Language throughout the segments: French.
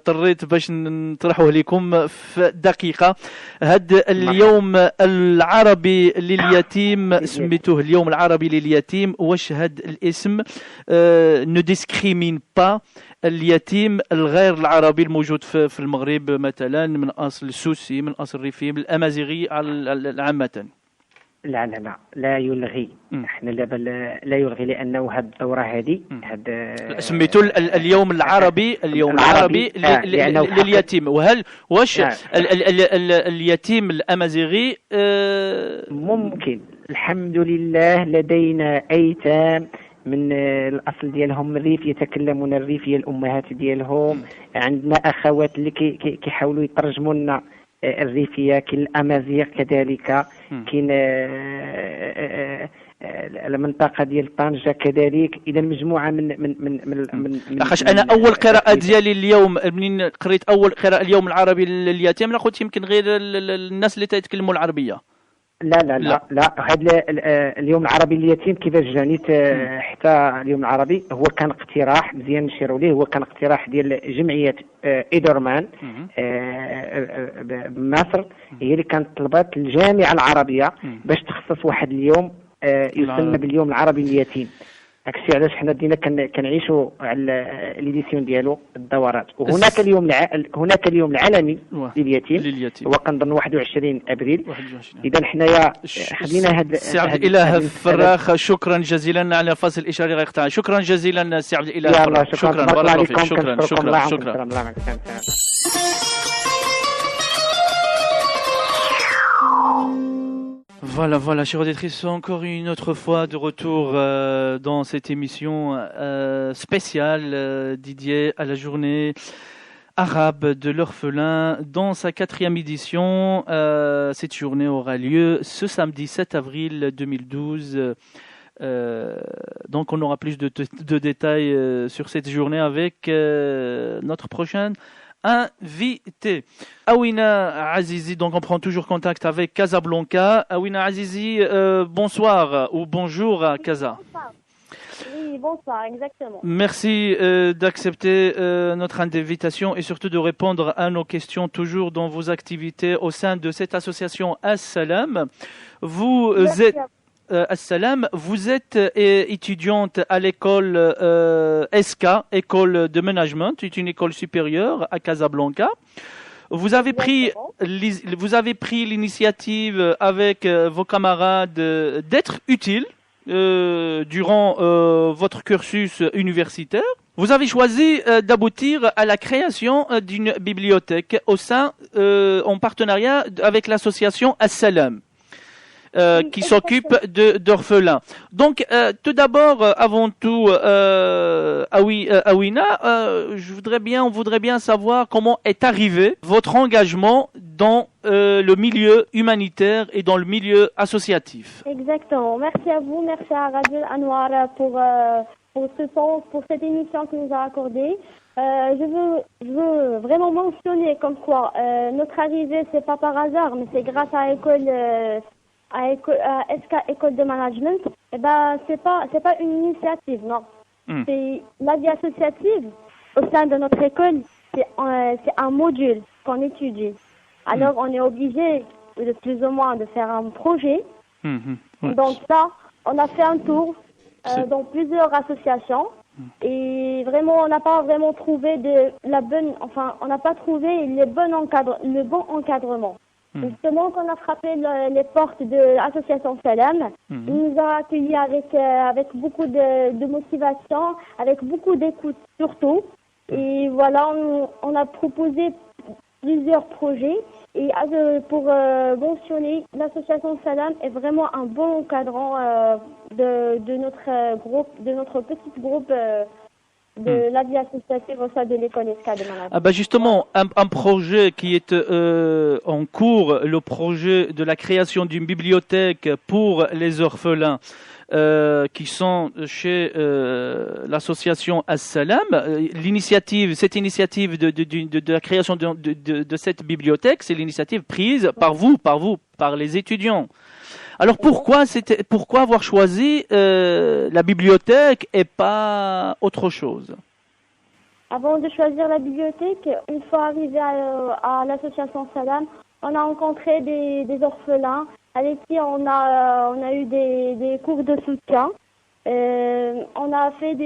اضطريت باش نطرحه لكم في دقيقة. هذا اليوم العربي لليتيم سميتوه اليوم العربي لليتيم. واش هذا الاسم ne discrimine pas اليتيم الغير العربي الموجود في المغرب مثلا من اصل سوسي، من اصل ريفي، من الامازيغي عامة؟ لا يلغي. احنا لا يلغي، لانه هذه الدوره هذه سميتوا اليوم العربي لليتيم. وهل واش اليتيم الامازيغي ممكن؟ الحمد لله لدينا ايتام من الاصل ديالهم الريف، يتكلمون الريفيه الامهات ديالهم. عندنا اخوات اللي كيحاولوا يترجموا لنا الريفيه، كاين الامازيغ كذلك، كاين المنطقه ديال طنجه كذلك. اذا مجموعه من لاخاطش انا اول قراءه ديالي اليوم منين قريت اول قراءه اليوم العربي لليتيم انا قلت يمكن غير الناس اللي يتكلموا العربيه. لا هذا اليوم العربي لليتيم كيفاش جانيت حتى اليوم العربي هو كان اقتراح مزيان نشيروا ليه. هو كان اقتراح ديال جمعيه ايدرمان بمصر، هي اللي كانت طلبات الجامعه العربيه باش تخصص واحد اليوم يسمى باليوم العربي لليتيم. هادشي علاش حنا دينا كنعيشوا على ليديسيون ديالو الدورات. وهناك اليوم العالمي لليتيم، هو كنظن 21 ابريل. اذا حنايا خلينا هذا السي عبد الاله فراخ، شكرا جزيلا على فاصل الاشاره غير قطع. شكرا جزيلا السي عبد الاله فراخ، شكرا بارك الله فيك. شكرا. Voilà, chers auditrices, encore une autre fois de retour dans cette émission spéciale dédiée à la journée arabe de l'orphelin. Dans sa 4e édition, cette journée aura lieu ce samedi 7 avril 2012. Donc on aura plus de détails sur cette journée avec notre prochaine invité. Aouina Azizi, donc on prend toujours contact avec Casablanca. Aouina Azizi, bonsoir ou bonjour à Casa. Oui, bonsoir, exactement. Merci d'accepter notre invitation et surtout de répondre à nos questions toujours dans vos activités au sein de cette association As-Salam. Vous êtes As-Salam, vous êtes étudiante à l'école SK, école de management, une école supérieure à Casablanca. Vous avez pris l'initiative avec vos camarades d'être utile durant votre cursus universitaire. Vous avez choisi d'aboutir à la création d'une bibliothèque au sein, en partenariat avec l'association As-Salam. Qui s'occupe d'orphelins. Donc, tout d'abord, avant tout, Aouina, on voudrait bien savoir comment est arrivé votre engagement dans le milieu humanitaire et dans le milieu associatif. Exactement. Merci à vous, merci à Radio Anwar pour ce temps, pour cette émission que nous a accordée. Je veux vraiment mentionner comme quoi notre arrivée, c'est pas par hasard, mais c'est grâce à SK École de Management. C'est pas une initiative, non. C'est la vie associative au sein de notre école, c'est un module qu'on étudie. Alors on est obligé de plus ou moins de faire un projet. Ouais. Donc ça, on a fait un tour dans plusieurs associations et vraiment on n'a pas vraiment trouvé on n'a pas trouvé le bon encadrement. Justement, qu'on a frappé les portes de l'association Salam, il nous a accueillis avec beaucoup de motivation, avec beaucoup d'écoute surtout. Et voilà, on a proposé plusieurs projets. Et pour mentionner, l'association Salam est vraiment un bon encadrant de notre petit groupe de la vie associative au sein de l'école SK de Management. Justement, un projet qui est en cours, le projet de la création d'une bibliothèque pour les orphelins qui sont chez l'association As-Salam. Cette initiative de la création de cette bibliothèque, c'est l'initiative prise par les étudiants. Alors pourquoi avoir choisi la bibliothèque et pas autre chose? Avant de choisir la bibliothèque, une fois arrivé à l'association Salam, on a rencontré des orphelins. Avec qui on a eu des cours de soutien. On a fait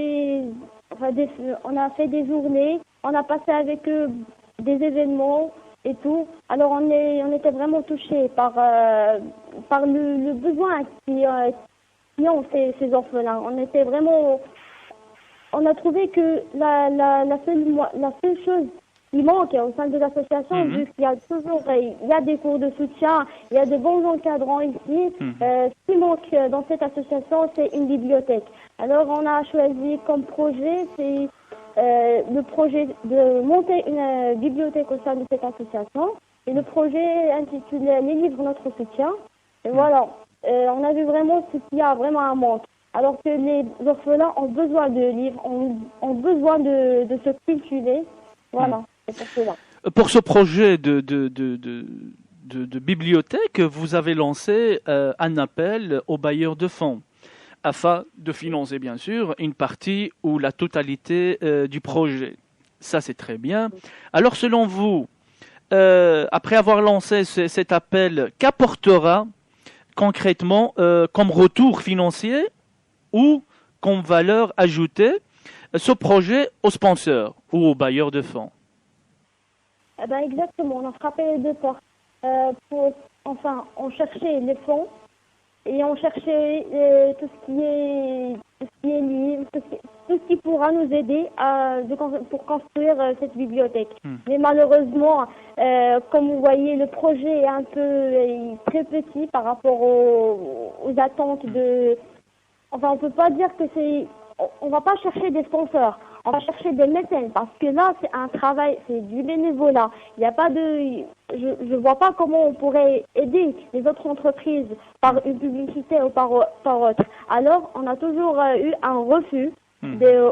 on a fait des journées. On a passé avec eux des événements et tout. Alors on était vraiment touchés par le besoin qui ont ces orphelins. On a trouvé que la seule chose qui manque au sein de l'association, vu qu'il y a des cours de soutien, il y a de bons encadrants ici. Ce qui manque dans cette association, c'est une bibliothèque. Alors on a choisi comme projet, c'est le projet de monter une bibliothèque au sein de cette association. Et le projet intitulé Les livres notre soutien. Et voilà, on a vu vraiment qu'il y a vraiment un manque. Alors que les orphelins ont besoin de livres, ont besoin de se cultiver. Voilà, c'est pour cela. Pour ce projet de bibliothèque, vous avez lancé un appel aux bailleurs de fonds afin de financer, bien sûr, une partie ou la totalité du projet. Ça, c'est très bien. Alors, selon vous, après avoir lancé cet appel, qu'apportera concrètement comme retour financier ou comme valeur ajoutée ce projet aux sponsors ou aux bailleurs de fonds? Exactement, on a frappé les deux portes. On cherchait les fonds et on cherchait tout ce qui est livre, tout ce qui pourra nous aider pour construire cette bibliothèque. Mais malheureusement, comme vous voyez, le projet est très petit par rapport aux attentes on peut pas dire que on va pas chercher des sponsors, on va chercher des mécènes parce que là c'est un travail, c'est du bénévolat. Il n'y a pas je vois pas comment on pourrait aider les autres entreprises par une publicité ou par autre. Alors on a toujours eu un refus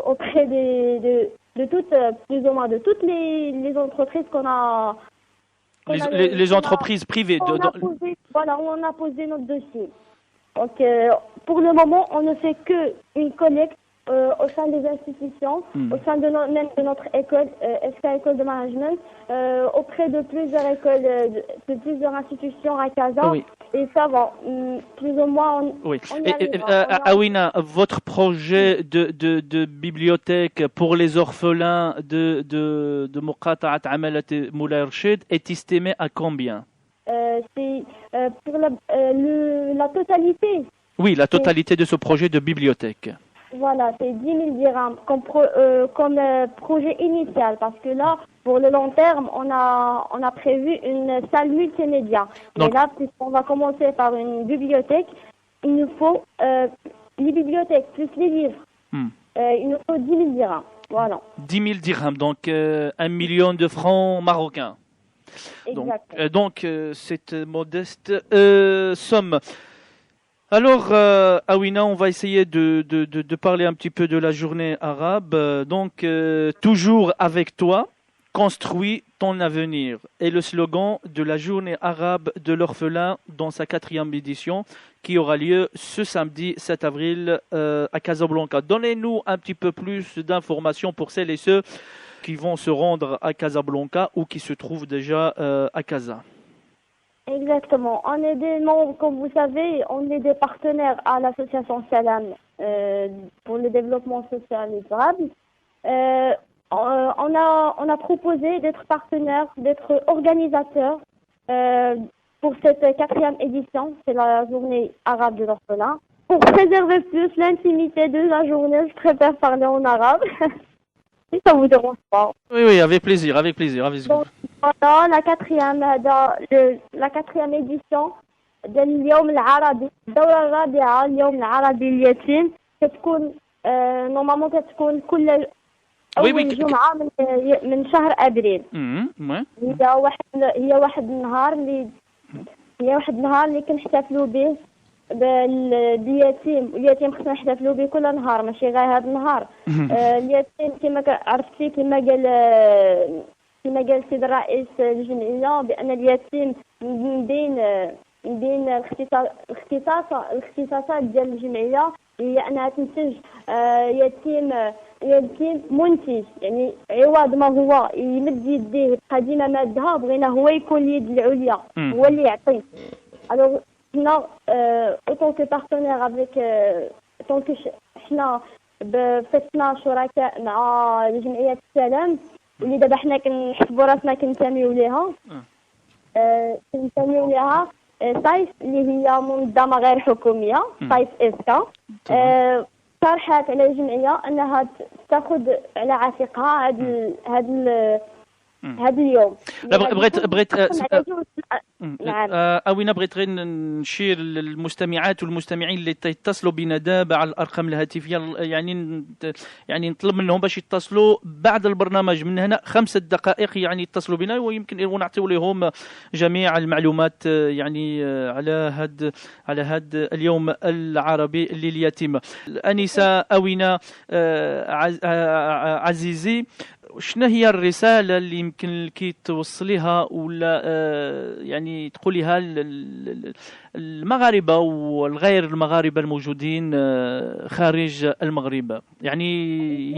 auprès de toutes, plus ou moins de toutes les entreprises qu'on a. Les entreprises privées. On a posé notre dossier. Donc, pour le moment, on ne fait qu'une collecte au sein des institutions, au sein même de notre école, SK École de Management, auprès de plusieurs écoles, de plusieurs institutions à Casa. Oui. Et ça va, plus ou moins, on y arrive. Awina, votre projet de bibliothèque pour les orphelins de Muqata'at Amalat Moulay Rachid est estimé à combien? C'est pour la totalité. Oui, la totalité de ce projet de bibliothèque. Voilà, c'est 10 000 dirhams comme projet initial. Parce que là, pour le long terme, on a prévu une salle multimédia. Donc, mais là, puisqu'on va commencer par une bibliothèque, il nous faut les bibliothèques plus les livres. Il nous faut 10 000 dirhams. Voilà. 10 000 dirhams, donc 1 million de francs marocains. Donc, cette modeste somme. Alors, Awina, on va essayer de parler un petit peu de la journée arabe. Donc, toujours avec toi, construis ton avenir. Et le slogan de la journée arabe de l'orphelin dans sa 4e édition qui aura lieu ce samedi 7 avril à Casablanca. Donnez-nous un petit peu plus d'informations pour celles et ceux qui vont se rendre à Casablanca ou qui se trouvent déjà à Casa. Exactement. On est des membres, comme vous savez, on est des partenaires à l'association Salam pour le développement social et durable. On a proposé d'être partenaire, d'être organisateur pour cette 4e édition, c'est la journée arabe de l'orphelin. Pour préserver plus l'intimité de la journée, je préfère parler en arabe. Si ça vous dérange pas. Oui, avec plaisir, avec plaisir. Donc, voilà, la 4e édition de اليوم العربي الدورة الرابعة اليوم العربي اليتيم كتكون نورمالمون كتكون كل أول جمعة من شهر أبريل. هي واحد النهار اللي كنحتفلوا به باليتيم. اليتيم خصنا نحتفلوا به كل نهار ماشي غير هذا النهار. اليتيم كما عرفتي كما قال السيد الرئيس الجمعية بأن اليتيم من بين الاختصاصات ديال الجمعية هي أنها تنتج يتيم يتيم منتج، يعني عوض ما هو يمد يديه يبقى ديما مادها، بغينا هو يكون اليد العليا، هو اللي يعطي. الوغ حنا اوتون كو بارتنير افيك دونك حنا فتنا شركاء مع جمعية السلام اللي دابا حنا كنحسبوا راسنا كنتميو ليها. كنتميو ليها سايف اللي هي منظمة غير حكومية، سايف اسكا. طرحت على الجمعية انها تاخذ على عاتقها هذا اليوم. لا بغيت نعم. أوينا بغيت غير نشير للمستمعات والمستمعين اللي يتصلوا بنا دابا على الارقام الهاتفيه، يعني نطلب منهم باش يتصلوا بعد البرنامج من هنا 5 دقائق، يعني يتصلوا بنا ويمكن نعطيو لهم جميع المعلومات يعني على هاد اليوم العربي لليتيم. الانسه أوينا عزيزي، شنو هي الرسالة اللي يمكن لك توصليها ولا يعني تقوليها المغاربة والغير المغاربة الموجودين خارج المغرب؟ يعني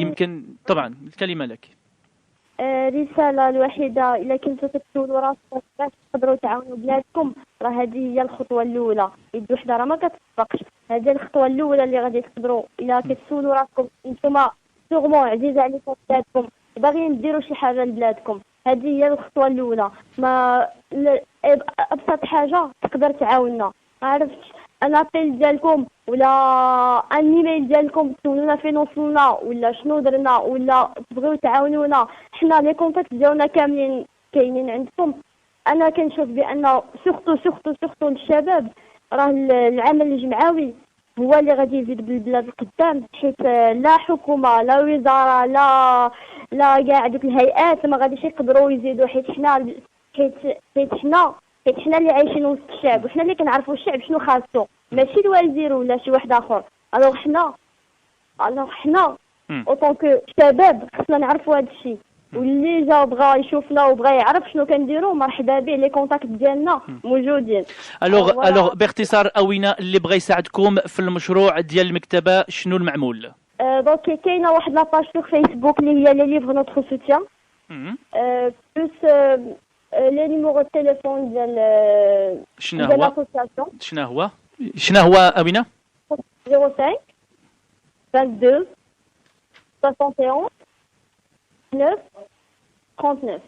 يمكن طبعا الكلمة لك. الرسالة الوحيدة إلا كنتوا تسولوا راسكم باش تقدروا تعاونوا بلادكم، راه هذه هي الخطوة الأولى. يد وحدة راه ما كتصفقش، هذه الخطوة الأولى اللي غادي تقدروا إلا كتسولوا راسكم نتوما سوغمون عزيزة عليكم بلادكم، باغيين ديروا شي حاجه لبلادكم، هذه هي الخطوه الاولى. ما ابسط حاجه تقدر تعاوننا، ما عرفتش انا بيل ديالكم ولا ان ايميل ديالكم تسولونا فين وصلنا ولا شنو درنا ولا تبغيو تعاونونا، حنا لي كونتاكت ديالنا كاملين كاينين عندكم. انا كنشوف بان سورتو للشباب راه العمل الجمعوي هو اللي غادي يزيد بالبلاد القدام، حيت لا حكومه لا وزاره لا كاع دوك الهيئات ما غاديش يقدروا يزيدوا، حيت حنا اللي عايشين وسط الشعب، وحنا اللي كنعرفوا الشعب شنو خاصو، ماشي الوزير ولا شي واحد اخر. الوغ حنا اوطون كو شباب خصنا نعرفوا هذا الشيء، واللي جا بغى يشوفنا وبغى يعرف شنو كنديروا مرحبا به، لي كونتاكت ديالنا موجودين. الوغ باختصار أوينا، اللي بغى يساعدكم في المشروع ديال المكتبه شنو المعمول؟ دونك كاينه واحد لاباج في فيسبوك اللي هي لي ليفغ نوتخ سوتيان، بلوس لي نيميرو التليفون ديال لاسوسياسيون. شنو هو أوينا؟ 05 22 71 9 39.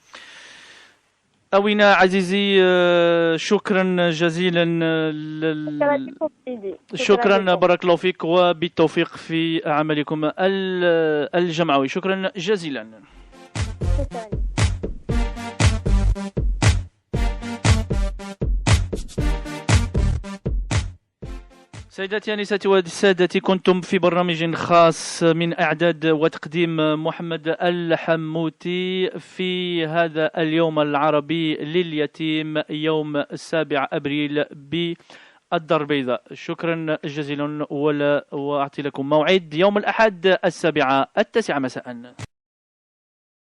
أوينا عزيزي، شكرا جزيلا شكرا، بارك الله فيك وبالتوفيق في عملكم الجمعوي. شكرا جزيلا. سيداتي أنساتي وسادتي، كنتم في برنامج خاص من إعداد وتقديم محمد الحموتي في هذا اليوم العربي لليتيم، يوم 7 أبريل بالدار البيضاء. شكرا جزيلا، وأعطي لكم موعد يوم الأحد 9 مساء.